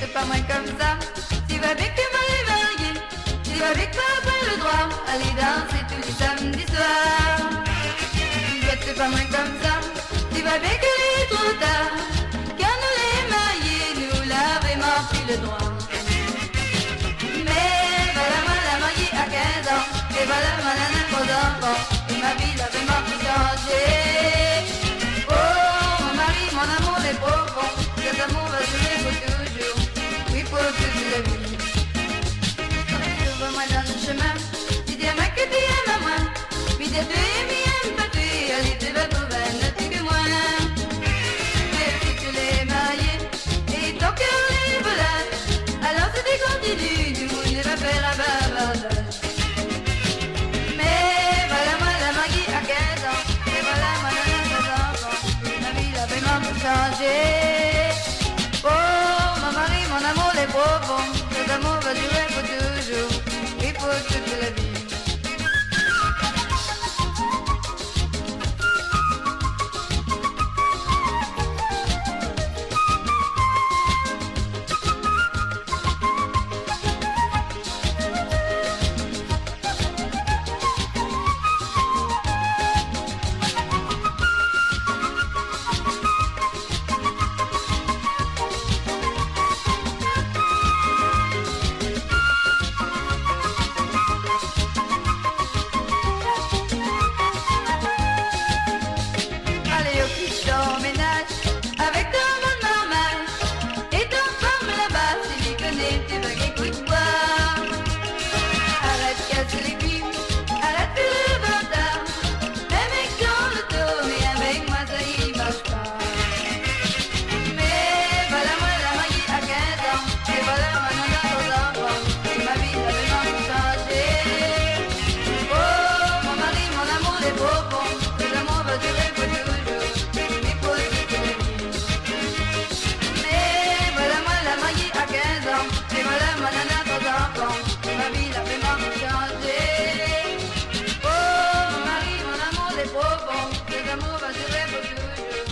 fais pas moins comme ça. Tu vas bien que va les marier. Tu vas bien que pas avoir le droit. Aller danser tous les samedis soirs. Je te fais pas moins comme ça. Tu vas bien que il est trop tard. Car nous les mariés, nous l'a vraiment pris le droit. Mais voilà moi la mariée à 15 ans. Et voilà moi la nana aux enfants. Et ma vie l'a vraiment tout changé. Oh mon mari, mon amour est profond. Cet amour va durer pour toujours. Oui pour toute la vie. Trouve-moi dans le chemin. Tu dis à moi que tu aimes à moi. Puis t'es tu et m'y aimes pas tu. Allez tu vas trouver un autre que moi. Mais si tu l'es marié et ton cœur est volage, alors c'était continu, du monde ne va faire un bavardage. Mais voilà moi la mariée à 15 ans. Et voilà moi la nana aux enfants. Ma vie l'a vraiment tout changé. Oh mon mari, mon amour est profond. Cet amour va durer pour toujours. Et pour toute la vie. Allez au piston ménage avec ton bon normal. Et ton femme là-bas, si tu connais, tu vas écoute-moi. Arrête de casser les culs, arrête de le bâtard. Même avec ton auto, mais avec moi ça y marche pas. Mais voilà moi la mariée à 15 ans. Et voilà moi nana aux enfants. Et ma vie a vraiment changé. Oh mon mari, mon amour est profond. Cet amour va durer pour toujours. À 15 ans, et voilà ma nana aux enfants. Ma vie l'a vraiment changé. Oh mon mari, mon amour est profond. Cet amour va durer pour toujours.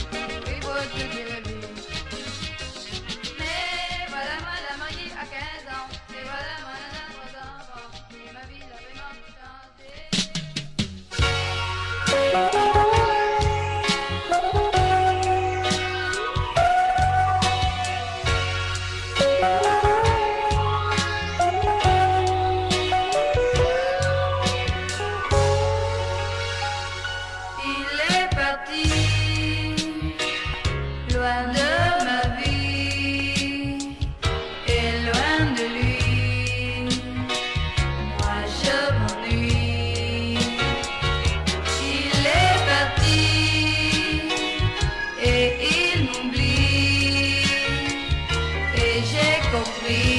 Oui pour toute la vie. Mais voilà moi la mariée à 15 ans. Et voilà ma nana aux enfants. Et ma vie l'a vraiment changé. Il est parti, loin de ma vie, et loin de lui, moi je m'ennuie. Il est parti, et il m'oublie, et j'ai compris.